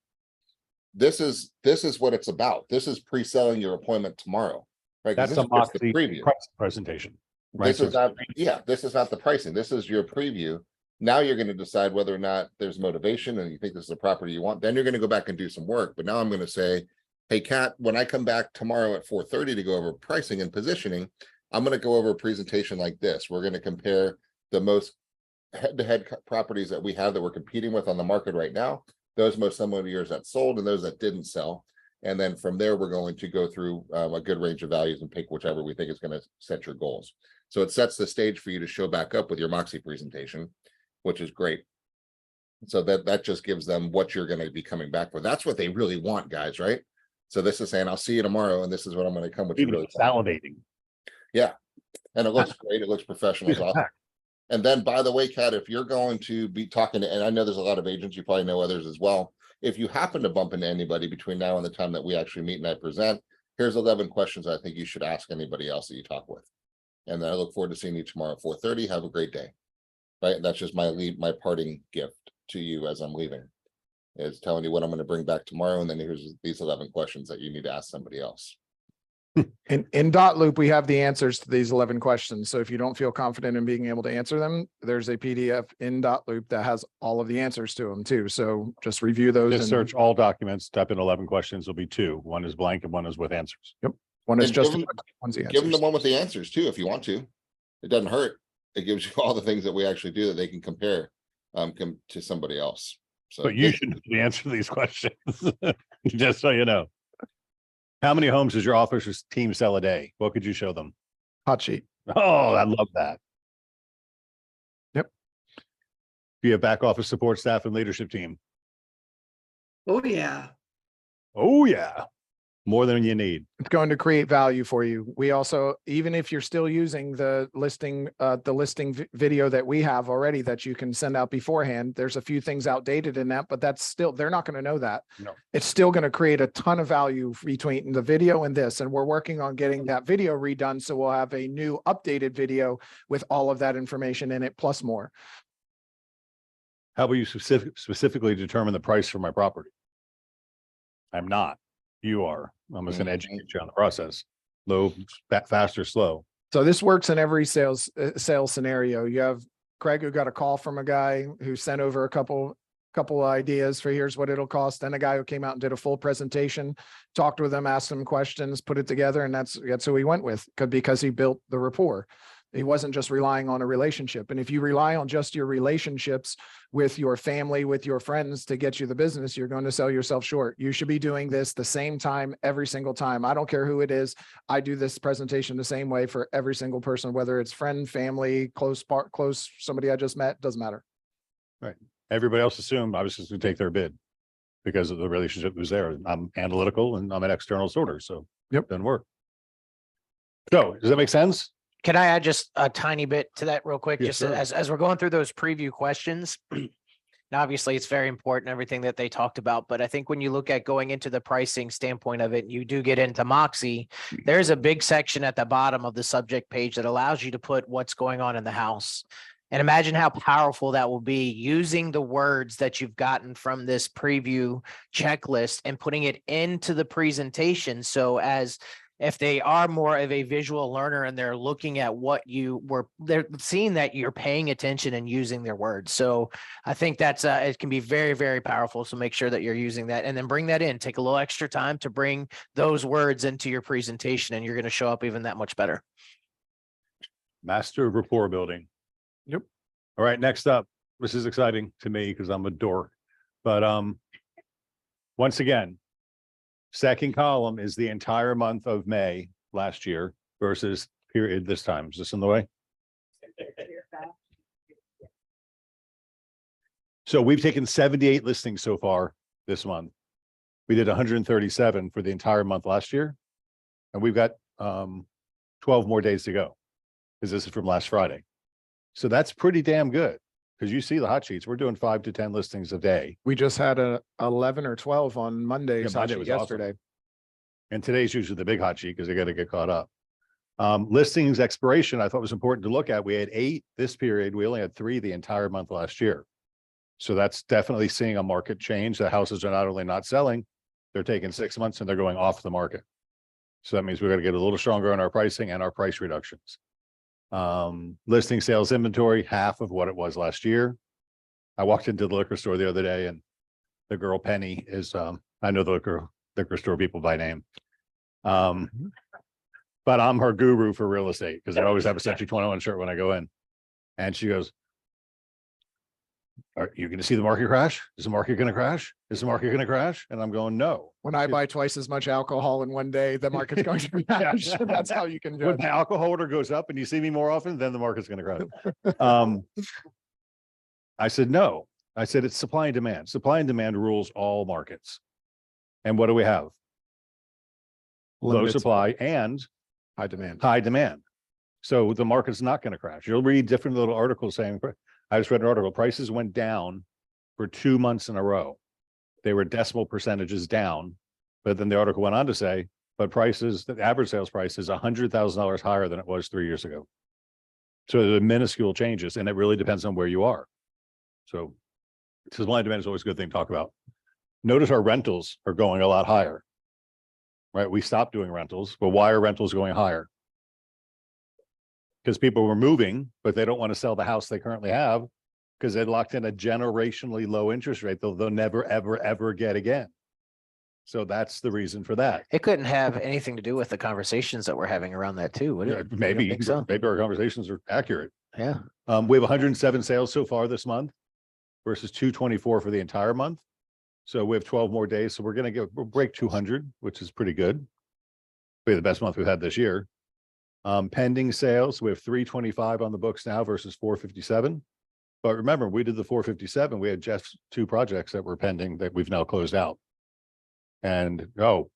This is what it's about. This is pre-selling your appointment tomorrow, right? 'Cause That's this a is just the Moxie preview. price presentation. Right, This so is not, yeah, this is not the pricing. This is your preview. Now you're going to decide whether or not there's motivation and you think this is a property you want. Then you're going to go back and do some work. But now I'm going to say, hey, Kat, when I come back tomorrow at 4:30 to go over pricing and positioning, I'm going to go over a presentation like this. We're going to compare the most head-to-head properties that we have that we're competing with on the market right now, those most similar to yours that sold and those that didn't sell. And then from there, we're going to go through a good range of values and pick whichever we think is going to set your goals. So it sets the stage for you to show back up with your Moxie presentation, which is great. So that just gives them what you're going to be coming back for. That's what they really want, guys, right? So this is saying, I'll see you tomorrow, and this is what I'm going to come with. You even really want. salivating. Yeah. And it looks great. It looks professional. It's awesome. And then, by the way, Kat, if you're going to be talking to, and I know there's a lot of agents, you probably know others as well. If you happen to bump into anybody between now and the time that we actually meet and I present, here's 11 questions I think you should ask anybody else that you talk with. And then I look forward to seeing you tomorrow at 4:30. Have a great day. Right. That's just my parting gift to you as I'm leaving, is telling you what I'm going to bring back tomorrow. And then here's these 11 questions that you need to ask somebody else. In Dot Loop, we have the answers to these 11 questions. So if you don't feel confident in being able to answer them, there's a PDF in Dot Loop that has all of the answers to them too. So just review those. Just and search all documents, type in 11 questions, will be 2. One is blank and one is with answers. One is And just give 'em- one's the Give them the answers. one with the answers too, if you want to. It doesn't hurt. It gives you all the things that we actually do that they can compare to somebody else. So But you should know the answer to these questions, just so you know. How many homes does your officer's team sell a day? What could you show them? Hot sheet. Oh, I love that. Yep. Do you have back office support staff and leadership team? Oh, yeah. Oh, yeah. More than you need. It's going to create value for you. We also, even if you're still using the listing video that we have already that you can send out beforehand, there's a few things outdated in that, but that's still, they're not going to know that. No. It's still going to create a ton of value between the video and this. And we're working on getting that video redone. So we'll have a new updated video with all of that information in it, plus more. How will you specifically determine the price for my property? I'm not. You are. I'm just going to educate you on the process. Low, fast or slow. So this works in every sales scenario. You have Craig who got a call from a guy who sent over a couple ideas for here's what it'll cost. Then a guy who came out and did a full presentation, talked with them, asked them questions, put it together. And that's who he went with because he built the rapport. He wasn't just relying on a relationship. And if you rely on just your relationships with your family, with your friends to get you the business, you're going to sell yourself short. You should be doing this the same time, every single time. I don't care who it is. I do this presentation the same way for every single person, whether it's friend, family, close, somebody I just met, doesn't matter. Right. Everybody else assumed I was just going to take their bid because of the relationship that was there. I'm analytical and I'm an external sorter. So Yep. Doesn't work. So does that make sense? Can I add just a tiny bit to that real quick? Yeah, Just sure. as we're going through those preview questions. Now, obviously, it's very important, everything that they talked about, but I think when you look at going into the pricing standpoint of it, you do get into Moxie, there's a big section at the bottom of the subject page that allows you to put what's going on in the house. And imagine how powerful that will be using the words that you've gotten from this preview checklist and putting it into the presentation. So if they are more of a visual learner and they're looking at they're seeing that you're paying attention and using their words. So I think that's it can be very, very powerful. So make sure that you're using that and then bring that in, take a little extra time to bring those words into your presentation and you're going to show up even that much better. Master of rapport building. Yep. All right. Next up, this is exciting to me because I'm a dork, but once again, second column is the entire month of May last year versus period this time. Is this in the way? So we've taken 78 listings so far this month. We did 137 for the entire month last year. And we've got 12 more days to go. Because this is from last Friday. So that's pretty damn good. Because you see the hot sheets, we're doing 5 to 10 listings a day. We just had a 11 or 12 on Monday, Yeah, Monday Sachi, was awesome. yesterday. And today's usually the big hot sheet because they got to get caught up. Listings expiration, I thought was important to look at. We had 8 this period. We only had 3 the entire month last year. So that's definitely seeing a market change. The houses are not only not selling, they're taking 6 months and they're going off the market. So that means we're going to get a little stronger on our pricing and our price reductions. Listing sales inventory, half of what it was last year. I walked into the liquor store the other day and the girl Penny is, I know the liquor store people by name. But I'm her guru for real estate because I always have a Century 21 shirt when I go in. And she goes, are you going to see the market crash? Is the market going to crash? Is the market going to crash? And I'm going, no. When I buy twice as much alcohol in one day, the market's going to crash. That's how you can When judge. my alcohol order goes up and you see me more often, then the market's going to crash. I said, no. I said, it's supply and demand. Supply and demand rules all markets. And what do we have? Low Limited supply and high demand. high demand. So the market's not going to crash. You'll read different little articles saying, I just read an article, prices went down for 2 months in a row. They were decimal percentages down. But then the article went on to say, but prices, the average sales price is $100,000 higher than it was 3 years ago. So the minuscule changes, and it really depends on where you are. So supply and demand is always a good thing to talk about. Notice our rentals are going a lot higher. Right? We stopped doing rentals, but why are rentals going higher? Because people were moving, but they don't want to sell the house they currently have because they locked in a generationally low interest rate they'll never, ever, ever get again. So that's the reason for that. It couldn't have anything to do with the conversations that we're having around that too, would Yeah, it? You don't maybe, think so? maybe our conversations are accurate. Yeah. We have 107 sales so far this month versus 224 for the entire month. So we have 12 more days. So we'll break 200, which is pretty good. Be the best month we've had this year. Pending sales, we have 325 on the books now versus 457. But remember, we did the 457. We had Jeff's 2 projects that were pending that we've now closed out. And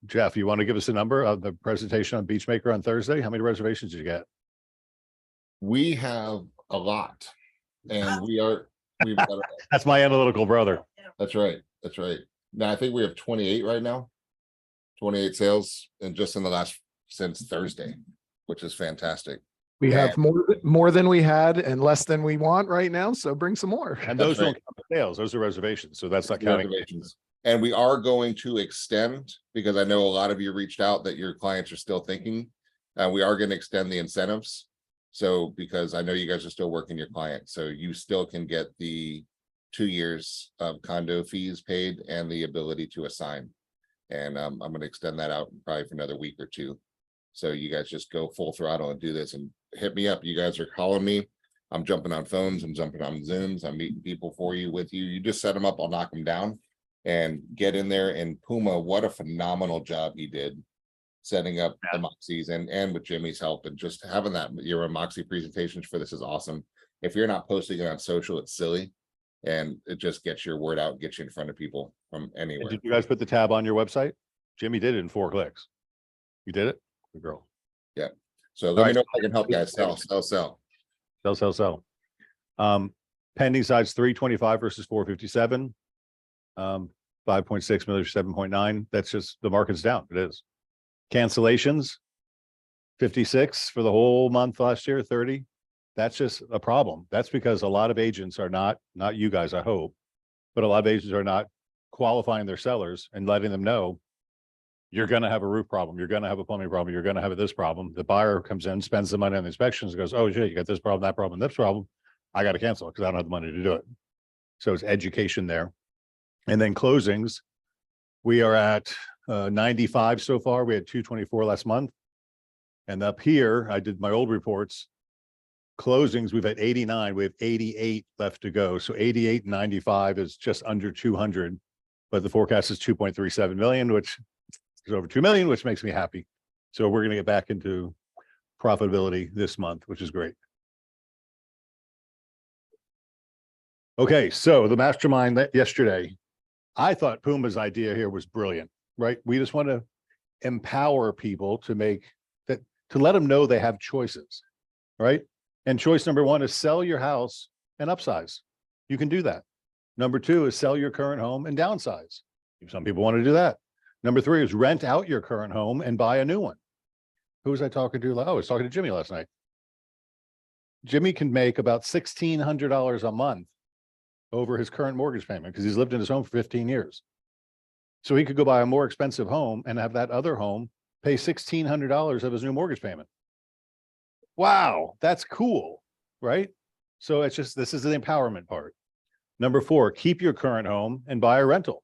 Jeff, you want to give us a number of the presentation on Beachmaker on Thursday? How many reservations did you get? We have a lot and we've got, That's my analytical brother. that's right. That's right. Now I think we have 28 right now. 28 sales and just in the since Thursday, which is fantastic. We have more than we had and less than we want right now. So bring some more. And That's those don't right. count the sales, those are reservations. So that's not counting. Reservations. And we are going to extend, because I know a lot of you reached out that your clients are still thinking. We are going to extend the incentives. So because I know you guys are still working your client, so you still can get the 2 years of condo fees paid and the ability to assign. And I'm going to extend that out probably for another week or 2. So you guys just go full throttle and do this and hit me up. You guys are calling me. I'm jumping on phones. I'm jumping on Zooms. I'm meeting people for you with you. You just set them up. I'll knock them down and get in there. And Puma, what a phenomenal job he did setting up the Moxies and with Jimmy's help and just having that your Moxie presentations for this is awesome. If you're not posting it on social, it's silly. And it just gets your word out, gets you in front of people from anywhere. Did you guys put the tab on your website? Jimmy did it in 4 clicks. You did it? Good girl. Yeah. So let me know if I can help guys sell. Sell. Pending sides 325 versus 457. 5.6 million, 7.9. That's just the market's down. It is. Cancellations 56 for the whole month last year, 30. That's just a problem. That's because a lot of agents are not you guys, I hope, but a lot of agents are not qualifying their sellers and letting them know you're going to have a roof problem. You're going to have a plumbing problem. You're going to have this problem. The buyer comes in, spends the money on the inspections, goes, oh shit, you got this problem, that problem, this problem. I got to cancel it because I don't have the money to do it. So it's education there. And then closings, we are at 95 so far. We had 224 last month. And up here, I did my old reports. Closings, we've had 89. We have 88 left to go. So 88 and 95 is just under 200. But the forecast is 2.37 million, which is over 2 million, which makes me happy. So we're going to get back into profitability this month, which is great. Okay, so the mastermind that yesterday, I thought Puma's idea here was brilliant, right? We just want to empower people to make that to let them know they have choices, right? And choice number one is sell your house and upsize. You can do that. Number two is sell your current home and downsize. Some people want to do that. Number three is rent out your current home and buy a new one. Who was I talking to? Oh, I was talking to Jimmy last night. Jimmy can make about $1,600 a month over his current mortgage payment because he's lived in his home for 15 years. So he could go buy a more expensive home and have that other home pay $1,600 of his new mortgage payment. Wow, that's cool, right? So it's just, this is the empowerment part. Number four, keep your current home and buy a rental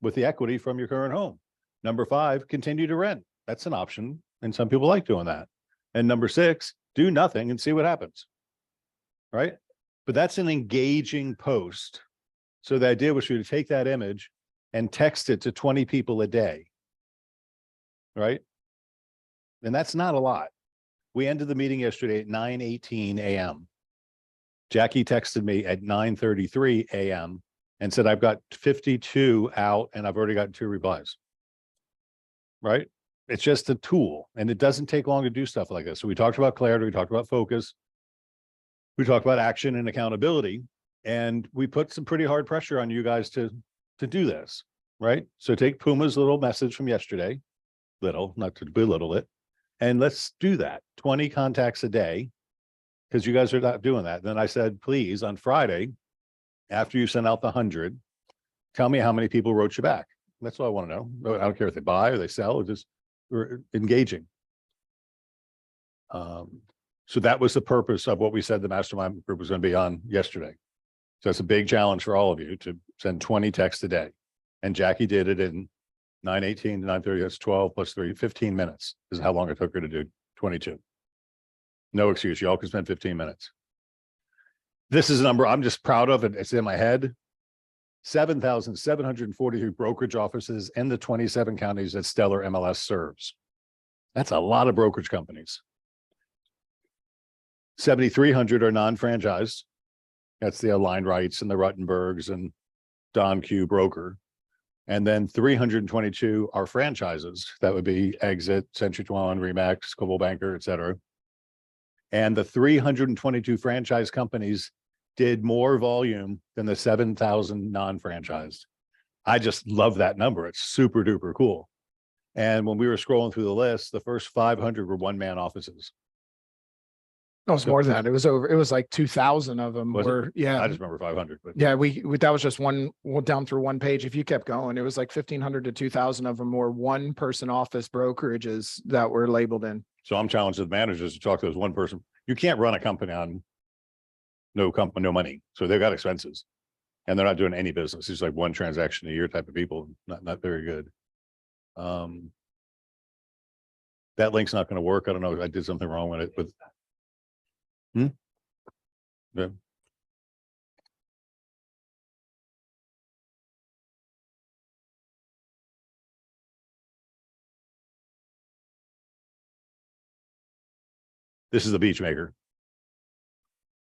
with the equity from your current home. Number five, continue to rent. That's an option. And some people like doing that. And number six, do nothing and see what happens. Right? But that's an engaging post. So the idea was for you to take that image and text it to 20 people a day. Right? And that's not a lot. We ended the meeting yesterday at 9:18 a.m. Jackie texted me at 9:33 a.m. and said, I've got 52 out and I've already got 2 replies. Right? It's just a tool and it doesn't take long to do stuff like this. So we talked about clarity, we talked about focus, we talked about action and accountability, and we put some pretty hard pressure on you guys to do this, right? So take Puma's little message from yesterday, little, not to belittle it, and let's do that. 20 contacts a day, because you guys are not doing that. Then I said, please, on Friday, after you send out the 100, tell me how many people wrote you back. That's all I want to know. I don't care if they buy or they sell, or just we're engaging. So that was the purpose of what we said the mastermind group was going to be on yesterday. So it's a big challenge for all of you to send 20 texts a day. And Jackie did it in 9:18 to 9:30. That's 12 plus 3, 15 minutes is how long it took her to do 22. No excuse. Y'all can spend 15 minutes. This is a number I'm just proud of, and it's in my head. 7,743 brokerage offices in the 27 counties that Stellar MLS serves. That's a lot of brokerage companies. 7,300 are non-franchised. That's the Aligned Rights and the Ruttenbergs and Don Q Broker. And then 322 are franchises. That would be Exit, Century 21, Remax, Coldwell Banker, et cetera. And the 322 franchise companies did more volume than the 7,000 non-franchised. I just love that number. It's super duper cool. And when we were scrolling through the list, the first 500 were one-man offices. No, it's more than that. It was like 2,000 of them Was it? were, yeah. I just remember 500, but Yeah, we that was just one down through one page. If you kept going, it was like 1,500 to 2,000 of them were one person office brokerages that were labeled in. so I'm challenging the managers to talk to this one person. You can't run a company on no money. So they've got expenses and they're not doing any business. It's like one transaction a year type of people. Not very good. That link's not going to work. I don't know. I did something wrong with it, yeah. This is the beach maker.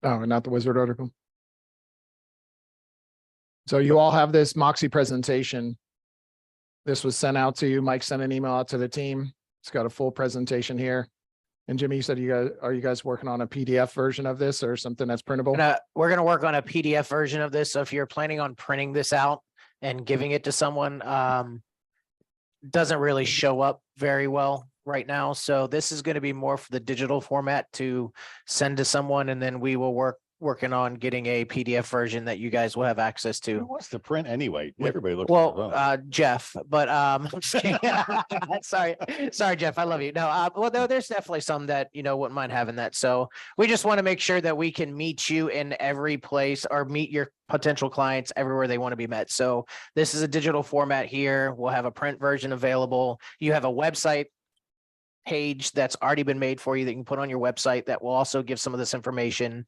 Oh, not the wizard article. So you all have this Moxie presentation. This was sent out to you. Mike sent an email out to the team. It's got a full presentation here. And Jimmy, you said are you guys working on a PDF version of this or something that's printable? We're gonna work on a PDF version of this. So if you're planning on printing this out and giving it to someone, doesn't really show up very well right now. So this is going to be more for the digital format to send to someone, and then we will working on getting a PDF version that you guys will have access Who to. wants to print anyway? Everybody looks. Well, Jeff, but I'm just kidding. sorry, Jeff. I love you. No, well, there's definitely some that wouldn't mind having that. So we just want to make sure that we can meet you in every place or meet your potential clients everywhere they want to be met. So this is a digital format here. We'll have a print version available. You have a website page that's already been made for you that you can put on your website that will also give some of this information.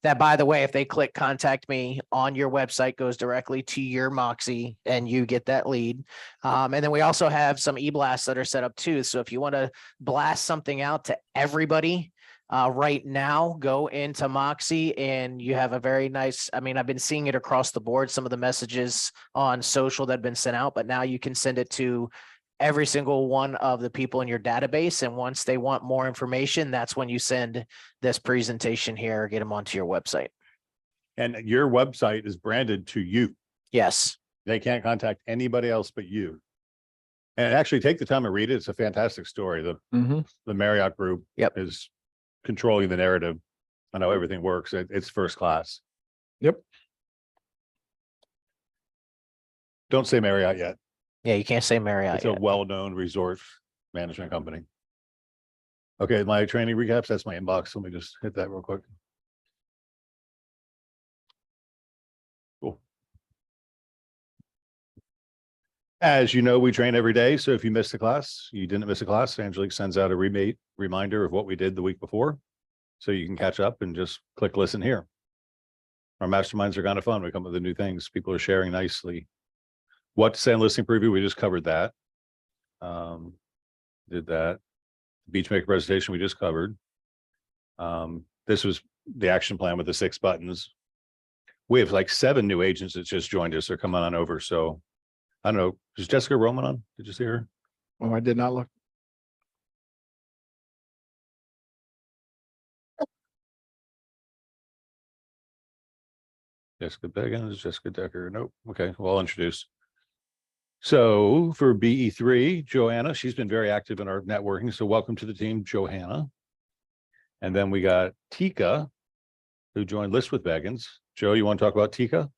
That, by the way, if they click contact me on your website, goes directly to your Moxie and you get that lead. And then we also have some e-blasts that are set up too. So if you want to blast something out to everybody right now, go into Moxie and you have a very nice, I've been seeing it across the board, some of the messages on social that have been sent out, but now you can send it to every single one of the people in your database. And once they want more information, that's when you send this presentation here, get them onto your website. And your website is branded to you. Yes. They can't contact anybody else but you. And actually take the time to read it. It's a fantastic story. The Marriott Group Yep. is controlling the narrative on how everything works. It's first class. Yep. Don't say Marriott yet. Yeah, you can't say Marriott It's a yet. well-known resort management company. Okay, my training recaps, that's my inbox. Let me just hit that real quick. Cool. As you know, we train every day. So if you missed a class, you didn't miss a class, Angelique sends out a reminder of what we did the week before. So you can catch up and just click listen here. Our masterminds are kind of fun. We come up with the new things. People are sharing nicely. What to say on listening preview, we just covered that. Did that. Beachmaker presentation, we just covered. This was the action plan with the 6 buttons. We have like 7 new agents that just joined us. They're coming on over. So I don't know. Is Jessica Roman on? Did you see her? Oh, I did not look. Jessica Beggins, Jessica Decker. Nope. Okay, well, I'll introduce. So for BE3, Joanna, she's been very active in our networking. So welcome to the team, Johanna. And then we got Tika, who joined List with Beggins. Joe, you want to talk about Tika?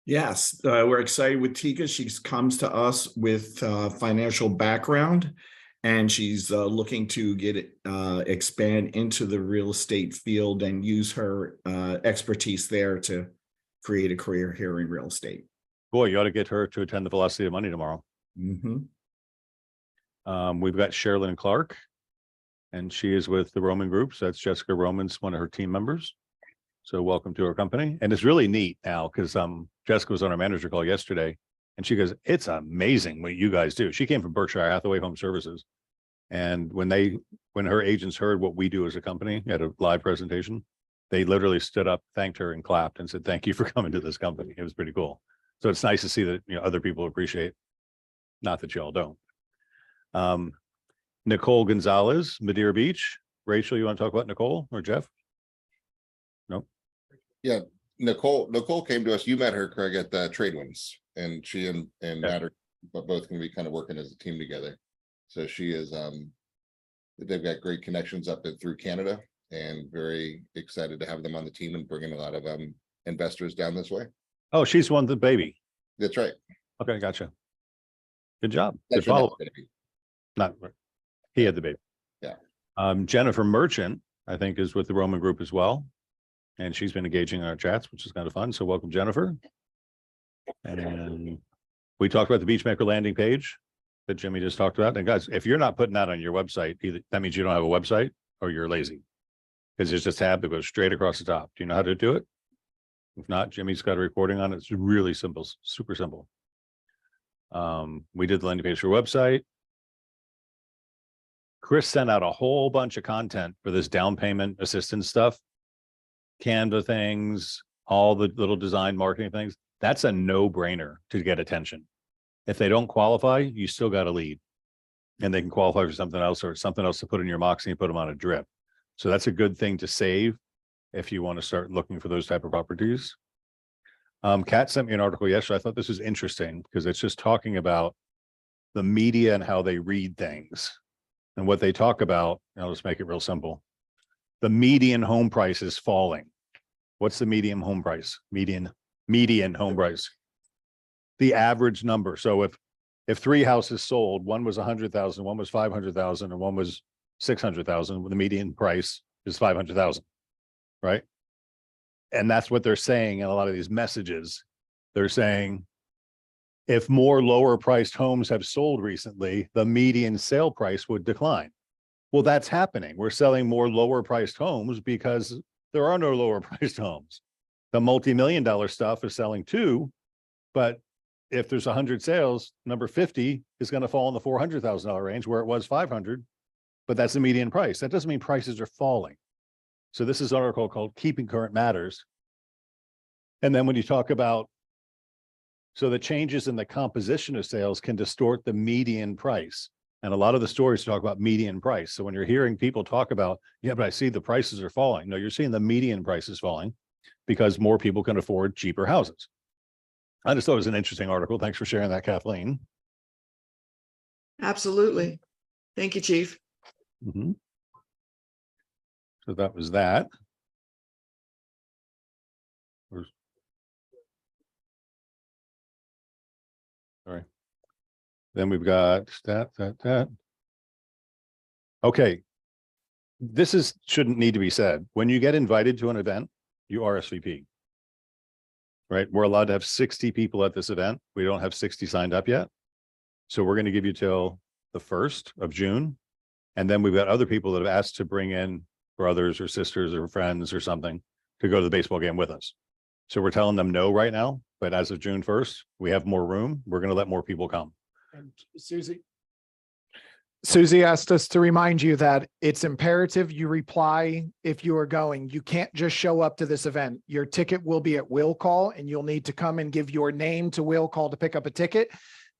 Yes, we're excited with Tika. She comes to us with financial background, and she's looking to expand into the real estate field and use her expertise there to create a career here in real estate. Boy, you ought to get her to attend the Velocity of Money tomorrow. Mm-hmm. We've got Sherilyn Clark, and she is with the Roman Group. So that's Jessica Roman's one of her team members. So welcome to our company. And it's really neat now because Jessica was on our manager call yesterday, and she goes, "It's amazing what you guys do." She came from Berkshire Hathaway Home Services. And when her agents heard what we do as a company at a live presentation, they literally stood up, thanked her, and clapped and said, "Thank you for coming to this company." It was pretty cool. So it's nice to see that, other people appreciate, not that y'all don't. Nicole Gonzalez, Madeira Beach. Rachel, you want to talk about Nicole or Jeff? No. Yeah, Nicole came to us. You met her, Craig, at the Tradewinds, and she and Matt are both going to be kind of working as a team together. So she is, they've got great connections up through Canada, and very excited to have them on the team and bringing a lot of investors down this way. Oh, she's one, the baby. That's right. Okay, gotcha. Good job. Good That's your follow. next baby. Not, he had the baby. Yeah. Jennifer Merchant, I think, is with the Roman Group as well. And she's been engaging in our chats, which is kind of fun. So welcome, Jennifer. And we talked about the Beachmaker landing page that Jimmy just talked about. And guys, if you're not putting that on your website, either that means you don't have a website or you're lazy. Because there's just a tab that goes straight across the top. Do you know how to do it? If not, Jimmy's got a recording on it. It's really simple, super simple. We did the landing page for website. Chris sent out a whole bunch of content for this down payment assistance stuff. Canva things, all the little design marketing things. That's a no-brainer to get attention. If they don't qualify, you still got to lead. And they can qualify for something else, or something else to put in your Moxie and put them on a drip. So that's a good thing to save if you want to start looking for those type of properties. Kat sent me an article yesterday. I thought this was interesting because it's just talking about the media and how they read things. And what they talk about, I'll just make it real simple. The median home price is falling. What's the median home price? Median home price. The average number. So if 3 houses sold, one was 100,000, one was 500,000, and one was 600,000, the median price is 500,000, right? And that's what they're saying in a lot of these messages. They're saying, if more lower priced homes have sold recently, the median sale price would decline. Well, that's happening. We're selling more lower priced homes because there are no lower priced homes. The multi-million-dollar stuff is selling too, but if there's 100 sales, number 50 is going to fall in the $400,000 range where it was 500, but that's the median price. That doesn't mean prices are falling. So this is an article called Keeping Current Matters. And then when you talk about So the changes in the composition of sales can distort the median price. And a lot of the stories talk about median price. So when you're hearing people talk about, yeah, but I see the prices are falling. No, you're seeing the median prices falling because more people can afford cheaper houses. I just thought it was an interesting article. Thanks for sharing that, Kathleen. Absolutely. Thank you, Chief. Mhm. So that was that. Where's- Sorry. Then we've got that. Okay. Shouldn't need to be said. When you get invited to an event, you RSVP. Right? We're allowed to have 60 people at this event. We don't have 60 signed up yet. So we're going to give you till the 1st of June. And then we've got other people that have asked to bring in brothers or sisters or friends or something to go to the baseball game with us. So we're telling them no right now, but as of June 1st, we have more room. We're going to let more people come. And Susie asked us to remind you that it's imperative you reply if you are going. You can't just show up to this event. Your ticket will be at will call and you'll need to come and give your name to will call to pick up a ticket.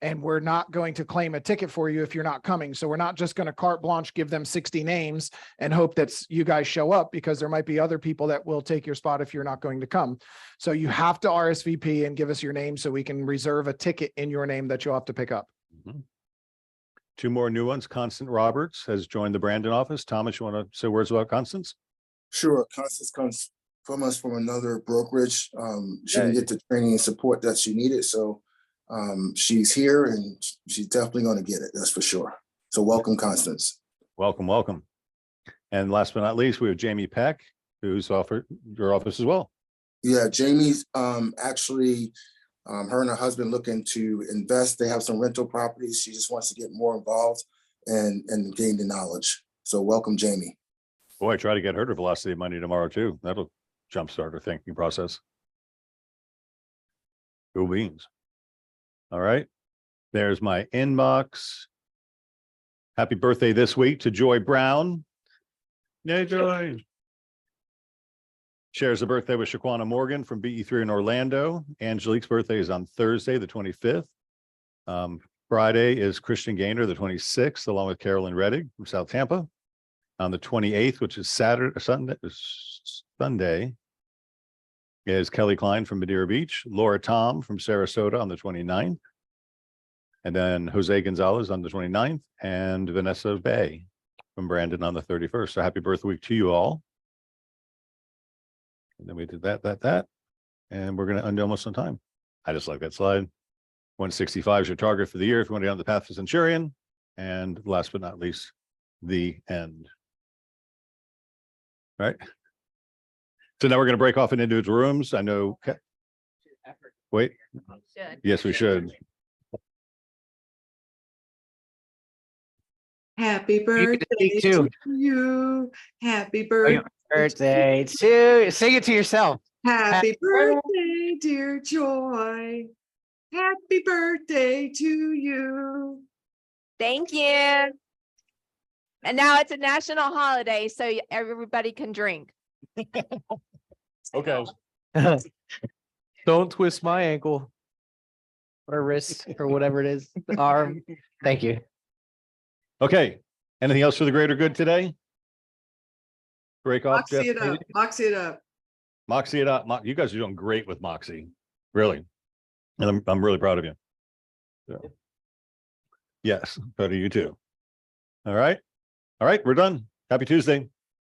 And we're not going to claim a ticket for you if you're not coming. So we're not just going to carte blanche, give them 60 names and hope that you guys show up, because there might be other people that will take your spot if you're not going to come. So you have to RSVP and give us your name so we can reserve a ticket in your name that you'll have to pick up. Mhm. Two more new ones. Constance Roberts has joined the Brandon office. Thomas, you want to say words about Constance? Sure, Constance comes from us from another brokerage. She didn't get the training and support that she needed, so she's here and she's definitely going to get it. That's for sure. So welcome, Constance. Welcome, welcome. And last but not least, we have Jamie Peck, who's offered your office as well. Yeah, Jamie's actually her and her husband looking to invest. They have some rental properties. She just wants to get more involved and gain the knowledge. So welcome, Jamie. Boy, try to get her to Velocity Money tomorrow too. That'll jumpstart her thinking process. Cool beans. All right. There's my inbox. Happy birthday this week to Joy Brown. Yay, Joy. Shares a birthday with Shaquana Morgan from BE3 in Orlando. Angelique's birthday is on Thursday, the 25th. Friday is Christian Gaynor, the 26th, along with Carolyn Reddick from South Tampa. On the 28th, which is Sunday, is Kelly Klein from Madeira Beach, Laura Tom from Sarasota on the 29th, and then Jose Gonzalez on the 29th, and Vanessa Bay from Brandon on the 31st. So happy birthday week to you all. And then we did that, and we're going to end almost on time. I just like that slide. 165 is your target for the year if you want to get on the path to Centurion. And last but not least, the end. Right. So now we're going to break off in individual rooms. I know. Wait. Yes, we should. Happy You can birthday speak too. to you. Happy Happy birthday to, sing it to yourself. Happy Happy birthday, dear Joy. Happy birthday to you. Thank you. And now it's a national holiday, so everybody can drink. Okay. Don't twist my ankle or wrist or whatever it is, the arm. Thank you. Okay. Anything else for the greater good today? Break off. Moxie Jeff, it up. Moxie it up. Moxie it up. You guys are doing great with Moxie. Really. And I'm really proud of you. So. Yes, proud of you too. All right. All right, we're done. Happy Tuesday.